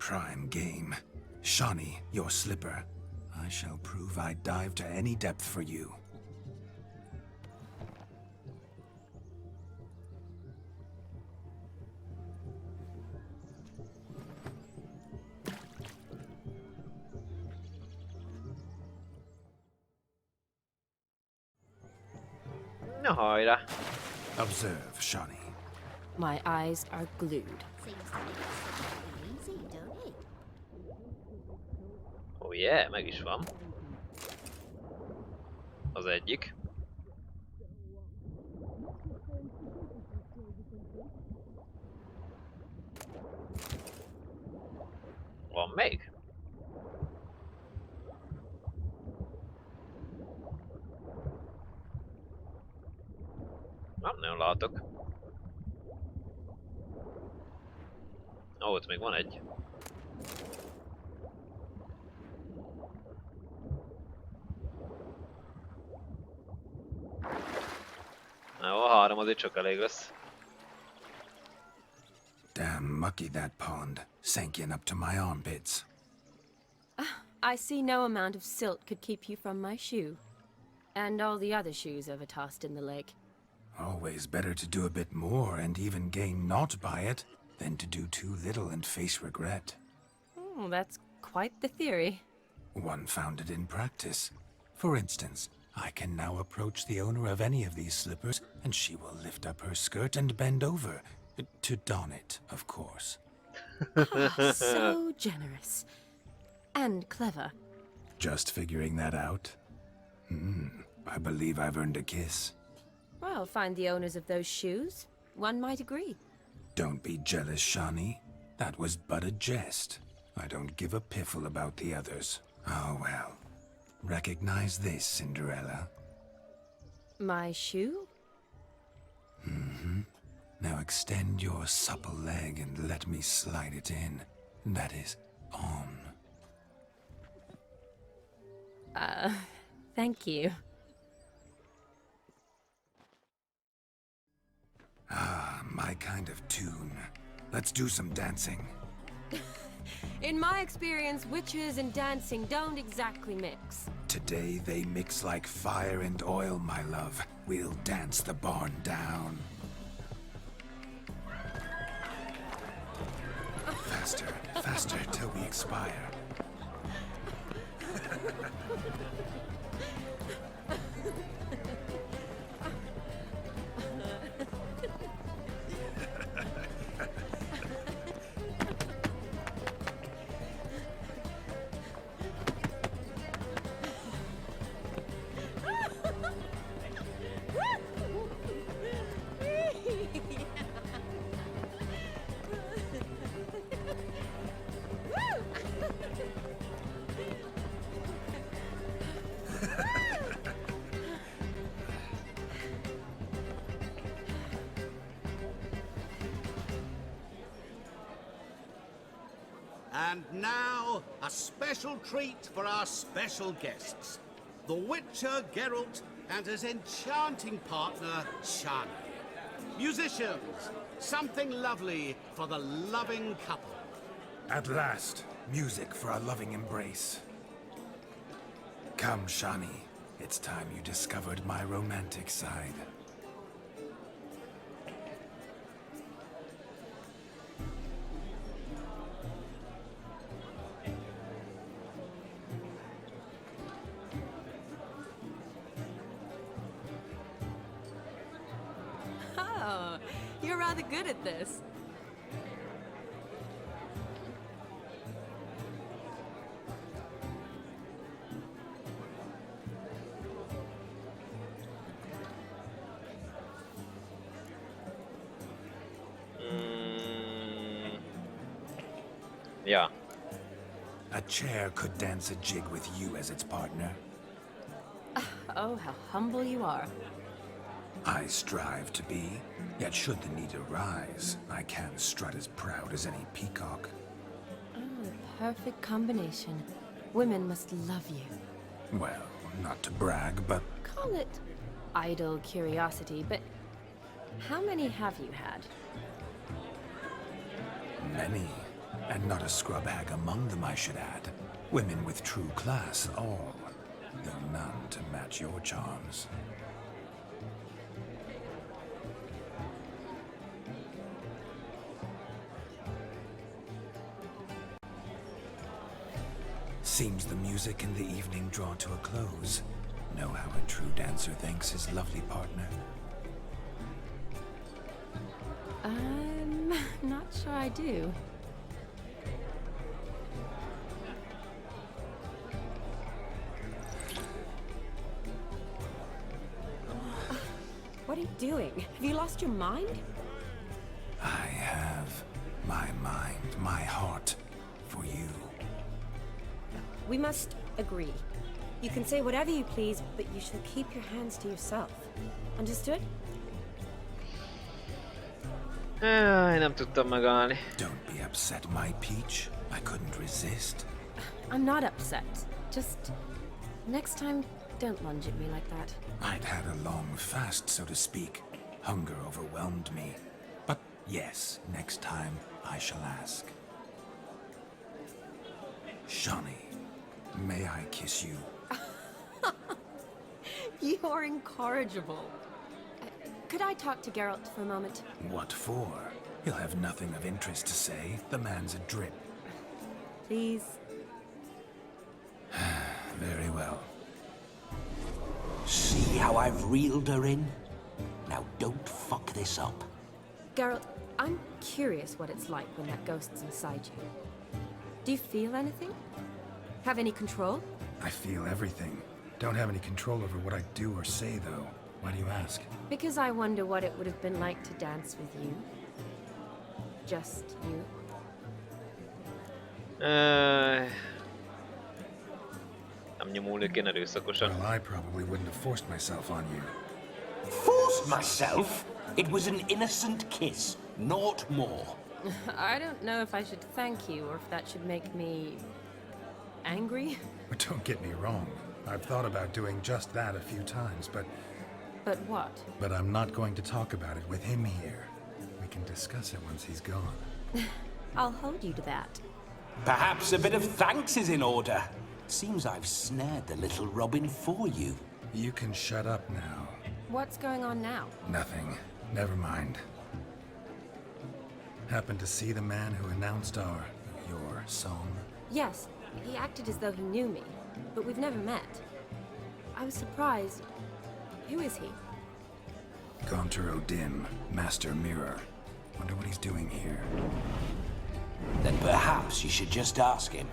Prime game. Shawnee, your slipper. I shall prove I'd dive to any depth for you. Na hajrá! Observe, Shawnee. My eyes are glued. Seems to make it so easy, don't it? Oh yeah, meg is van. Az egyik. Van még? Nem nagyon látok. Ó, ott még van egy. Jó, a három azért csak elég lesz. Damn mucky that pond. Sank in up to my armpits. I see no amount of silt could keep you from my shoe. And all the other shoes overtossed in the lake. Always better to do a bit more and even gain naught by it than to do too little and face regret. Oh, that's quite the theory. One founded in practice. For instance, I can now approach the owner of any of these slippers, and she will lift up her skirt and bend over. To don it, of course. So generous. And clever. Just figuring that out? I believe I've earned a kiss. Well, find the owners of those shoes. One might agree. Don't be jealous, Shawnee. That was but a jest. I don't give a piffle about the others. Oh well. Recognize this, Cinderella. My shoe? Now extend your supple leg and let me slide it in. That is, on. Thank you. Ah, my kind of tune. Let's do some dancing. In my experience, witches and dancing don't exactly mix. Today they mix like fire and oil, my love. We'll dance the barn down. Faster, faster till we expire. And now, a special treat for our special guests. The Witcher Geralt and his enchanting partner, Shani. Musicians, something lovely for the loving couple. At last, music for a loving embrace. Come, Shani. It's time you discovered my romantic side. Oh, you're rather good at this. Yeah. A chair could dance a jig with you as its partner. Oh, how humble you are. I strive to be, yet should the need arise, I can strut as proud as any peacock. Oh, the perfect combination. Women must love you. Well, not to brag, but Call it idle curiosity, but how many have you had? many. And not a scrub hag among them, I should add. Women with true class, all. Though none to match your charms. Seems the music and the evening draw to a close. Know how a true dancer thanks his lovely partner? I'm not sure I do. What are you doing? Have you lost your mind? I have my mind, my heart for you. We must agree. You can say whatever you please, but you shall keep your hands to yourself. Understood? Én nem tudtam megállni. Don't be upset, my peach. I couldn't resist. I'm not upset. Just next time, don't lunge at me like that. I'd had a long fast, so to speak. Hunger overwhelmed me. But yes, next time I shall ask. Shawnee, may I kiss you? You are incorrigible. Could I talk to Geralt for a moment? What for? He'll have nothing of interest to say. The man's adrip. Please? Very well. See how I've reeled her in? Now don't fuck this up. Geralt, I'm curious what it's like when that ghost's inside you. Do you feel anything? Have any control? I feel everything. Don't have any control over what I do or say, though. Why do you ask? Because I wonder what it would have been like to dance with you. Just you. Nem nyomulnék én erőszakosan. Well, I probably wouldn't have forced myself on you. Forced myself? It was an innocent kiss, naught more. I don't know if I should thank you or if that should make me angry. But don't get me wrong. I've thought about doing just that a few times, but But what? I'm not going to talk about it with him here. We can discuss it once he's gone. I'll hold you to that. Perhaps a bit of thanks is in order. Seems I've snared the little Robin for you. You can shut up now. What's going on now? Nothing. Never mind. Happened to see the man who announced your song? Yes, he acted as though he knew me, but we've never met. I was surprised. Who is he? Gaunter O'Dim, Master Mirror. Wonder what he's doing here. Then perhaps you should just ask him.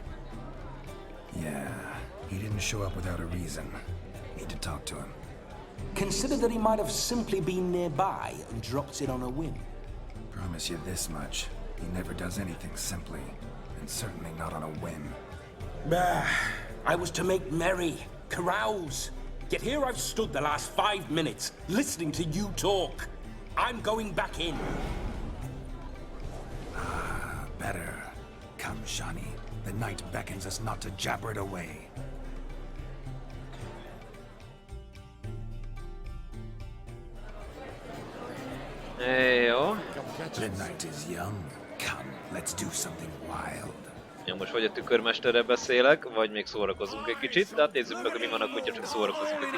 Yeah, he didn't show up without a reason. Need to talk to him. Consider that he might have simply been nearby and dropped in on a whim. Promise you this much. He never does anything simply, and certainly not on a whim. I was to make merry, carouse. Yet here I've stood the last 5 minutes, listening to you talk. I'm going back in. Better. Come, Shawnee. The night beckons us not to jabber it away. Jó. The night is young. Come, let's do something wild. Jó, most vagy a tükörmesterrel beszélek, vagy még szórakozunk egy kicsit, de hát nézzük meg, hogy mi van akkor, hogyha csak szórakozunk egy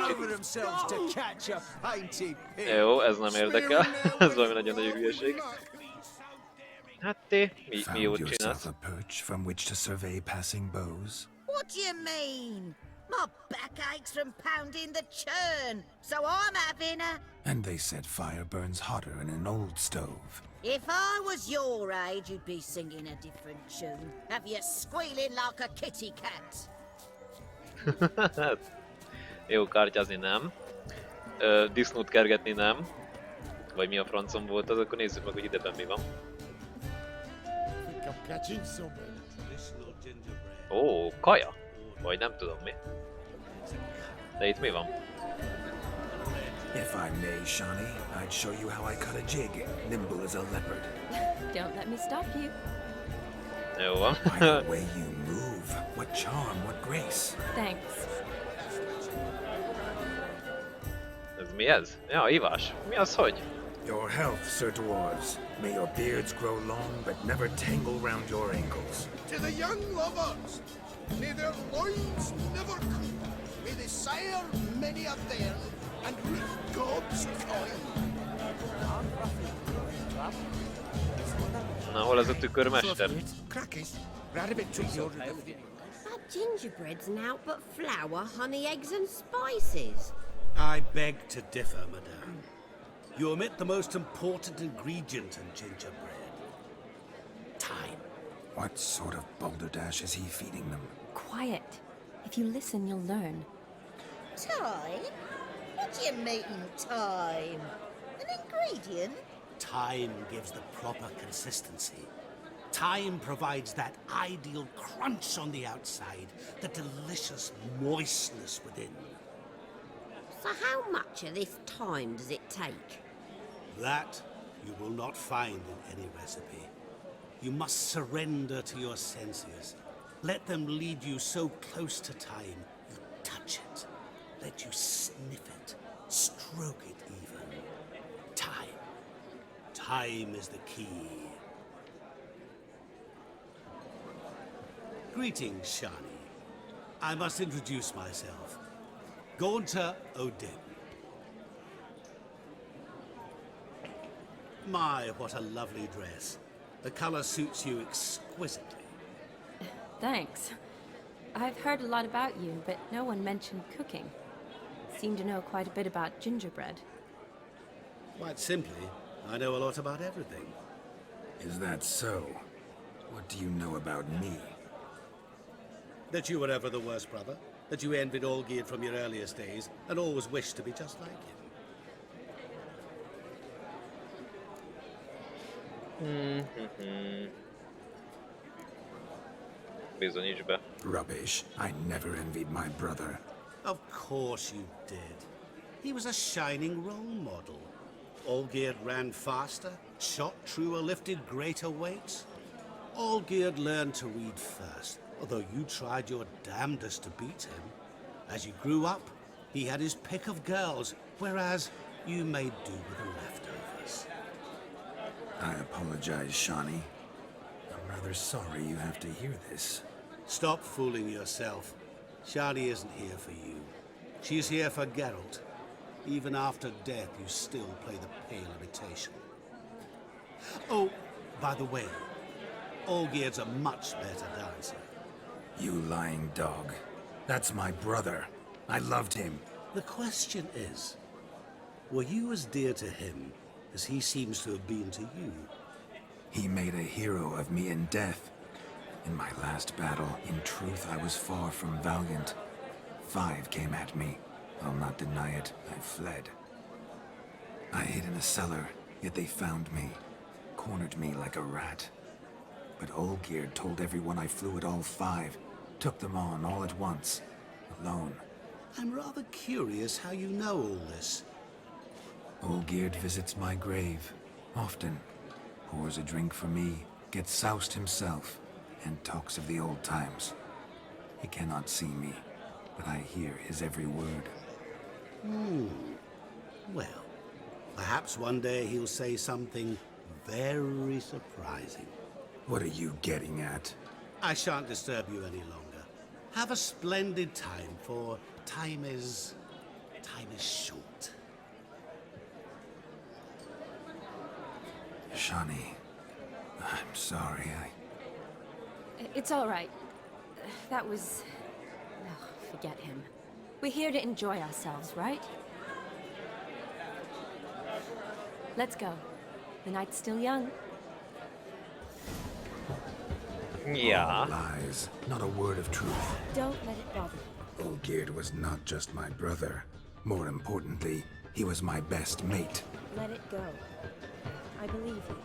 kicsit. Jó, ez nem érdekel. Ez valami nagyon nagy hülyeség. Hát te, mi jót Found csinálsz? yourself a perch from which to survey passing bows? What do you mean? My back aches from pounding the churn, so I'm having a... And they said fire burns hotter in an old stove. If I was your age, you'd be singing a different tune. Have you squealing like a kitty cat? Jó, kártyázni nem. Disznót kergetni nem. Vagy mi a francom volt az, akkor nézzük meg, hogy ideben mi van. Ó, kaja! Vagy nem tudom mi. De itt mi van? If I may, Shawnee, I'd show you how I cut a jig, nimble as a leopard. Don't let me stop you. Jó van. By the way you move, what charm, what grace. Thanks. Ez mi ez? Ja, ivás. Mi az, hogy? Your health, Sir Dwarves. May your beards grow long, but never tangle round your ankles. To the young lovers, may their loins never cool. May they sire many a bairn and reap God's coin. Na, hol az a tükörmester? Our gingerbread's naught but flour, honey, eggs, and spices. I beg to differ, madame. You omit the most important ingredient in gingerbread. Time. What sort of balderdash is he feeding them? Quiet. If you listen, you'll learn. Time? What do you mean, time? An ingredient? Time gives the proper consistency. Time provides that ideal crunch on the outside, the delicious moistness within. So how much of this time does it take? That you will not find in any recipe. You must surrender to your senses. Let them lead you so close to time, you touch it. Let you sniff it, stroke it even. Time. Time is the key. Greetings, Shani. I must introduce myself. Gaunter Odin. My, what a lovely dress. The color suits you exquisitely. Thanks. I've heard a lot about you, but no one mentioned cooking. Seem to know quite a bit about gingerbread. Quite simply, I know a lot about everything. Is that so? What do you know about me? That you were ever the worst brother, that you envied Olgierd from your earliest days, and always wished to be just like him. Bizonyíts be. Rubbish. I never envied my brother. Of course you did. He was a shining role model. Olgierd ran faster, shot truer, lifted greater weights. Olgierd learned to read first, although you tried your damnedest to beat him. As you grew up, he had his pick of girls, whereas you made do with the leftovers. I apologize, Shani. I'm rather sorry you have to hear this. Stop fooling yourself. Shani isn't here for you. She's here for Geralt. Even after death, you still play the pale imitation. Oh, by the way, Olgierd's a much better dancer. You lying dog. That's my brother. I loved him. The question is, were you as dear to him as he seems to have been to you? He made a hero of me in death. In my last battle, in truth, I was far from valiant. 5 came at me. I'll not deny it, I fled. I hid in a cellar, yet they found me. Cornered me like a rat. But Olgierd told everyone I flew at all 5. Took them on all at once. Alone. I'm rather curious how you know all this. Olgierd visits my grave. Often. Pours a drink for me. Gets soused himself. And talks of the old times. He cannot see me, but I hear his every word. Well, perhaps one day he'll say something very surprising. What are you getting at? I shan't disturb you any longer. Have a splendid time, for time is short. Shani, I'm sorry, It's all right. That was... Oh, forget him. We're here to enjoy ourselves, right? Let's go. The night's still young. Ja. Lies, not a word of truth. Don't let it bother you. Olgierd was not just my brother. More importantly, he was my best mate. Let it go. I believe you.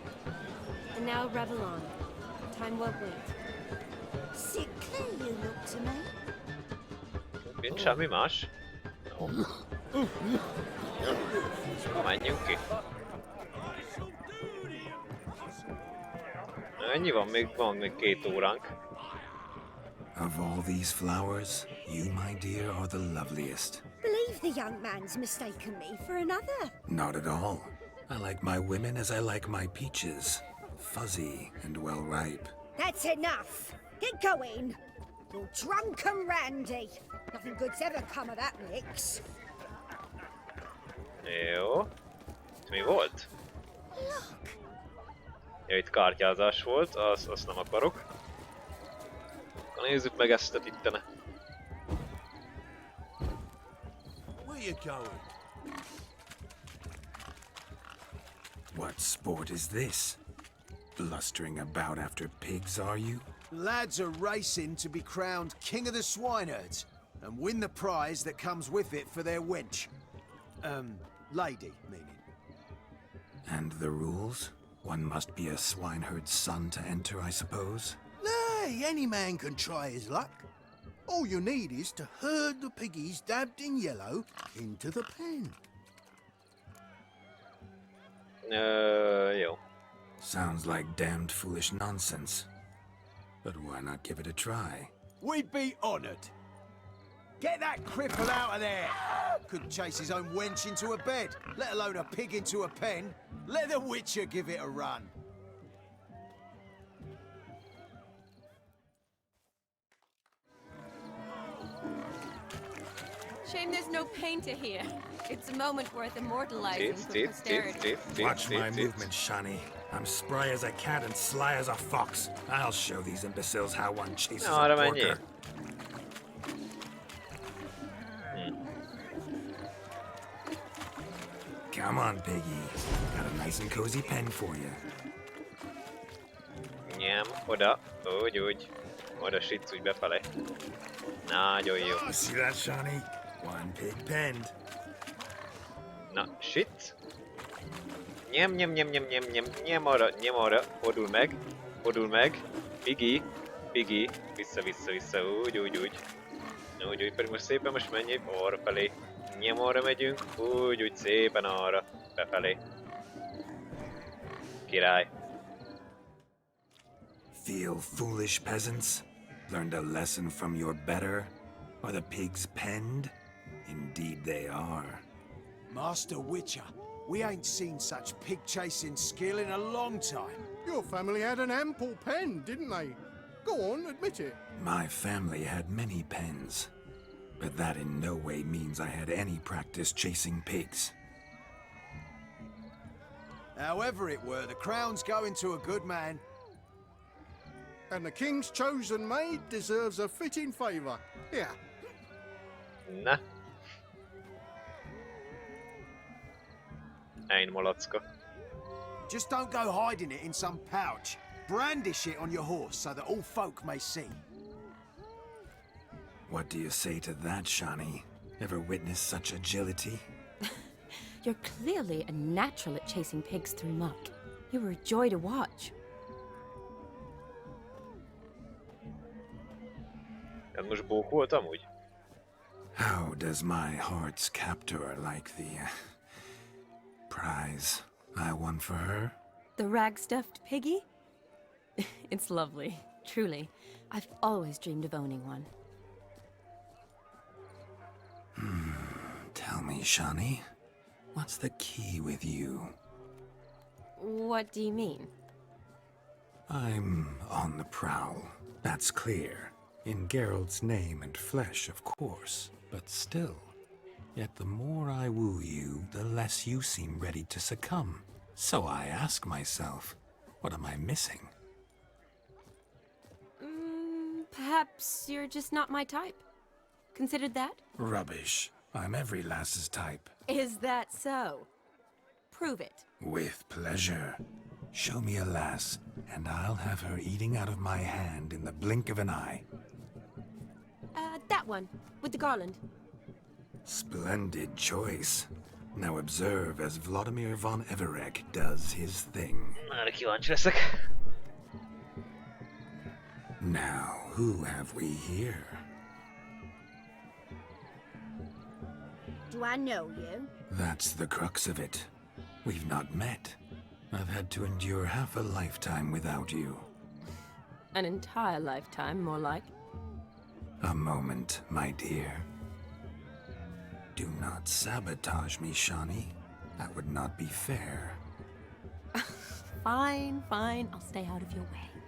And now revel on. Time won't wait. Sickly you look to me. Nincs semmi más? Menjünk ki. Ennyi van még 2 óránk. Of all these flowers, you, my dear, are the loveliest. Believe the young man's mistaken me for another. Not at all. I like my women as I like my peaches. Fuzzy and well ripe. That's enough. Get going. You're drunk and randy. Nothing good's ever come of that mix. Jó. Itt mi volt? Ja, itt kártyázás volt, azt nem akarok. Akkor nézzük meg ezt a tittene. Where you going? What sport is this? Blustering about after pigs, are you? Lads are racing to be crowned King of the Swineherds and win the prize that comes with it for their wench. Lady, meaning. And the rules? One must be a swineherd's son to enter, I suppose? Nay, any man can try his luck. All you need is to herd the piggies dabbed in yellow into the pen. Jó. Sounds like damned foolish nonsense. But why not give it a try? We'd be honoured. Get that cripple out of there! Couldn't chase his own wench into a bed, let alone a pig into a pen. Let the Witcher give it a run. Shame there's no painter here. It's a moment worth immortalizing for posterity. Watch my movements, Shani. I'm spry as a cat and sly as a fox. I'll show these imbeciles how one chases No, a arra menjél. porker. Come on, piggy. Got a nice and cozy pen for you. Nyem, oda. Úgy. Oda sütsz úgy befele. Nagyon jó. You see that, Shani? One pig penned. Na, sütsz. Nyem arra. Fordul meg. Piggy. Vissza. Úgy. Pedig most szépen menjél arra felé. Nyem arra megyünk. Úgy, szépen arra. Befelé. Király. Feel foolish, peasants? Learned a lesson from your better? Are the pigs penned? Indeed they are. Master Witcher, we ain't seen such pig-chasing skill in a long time. Your family had an ample pen, didn't they? Go on, admit it. My family had many pens, but that in no way means I had any practice chasing pigs. However it were, the crown's going to a good man. And the king's chosen maid deserves a fitting favour. Here. Na. Ein malacka. Just don't go hiding it in some pouch. Brandish it on your horse so that all folk may see. What do you say to that, Shani? Ever witnessed such agility? You're clearly a natural at chasing pigs through muck. You were a joy to watch. Ez most bók volt amúgy? How does my heart's captor like the prize I won for her? The rag-stuffed piggy? It's lovely, truly. I've always dreamed of owning one. Tell me, Shani, what's the key with you? What do you mean? I'm on the prowl, that's clear. In Geralt's name and flesh, of course, but still. Yet the more I woo you, the less you seem ready to succumb. So I ask myself, what am I missing? Perhaps you're just not my type. Considered that? Rubbish. I'm every lass's type. Is that so? Prove it. With pleasure. Show me a lass, and I'll have her eating out of my hand in the blink of an eye. That one, with the garland. Splendid choice. Now observe as Vladimir von Everek does his thing. Erre kíváncsi leszek. Now, who have we here? Do I know you? That's the crux of it. We've not met. I've had to endure half a lifetime without you. An entire lifetime, more like. A moment, my dear. Do not sabotage me, Shani. That would not be fair. Fine, fine. I'll stay out of your way.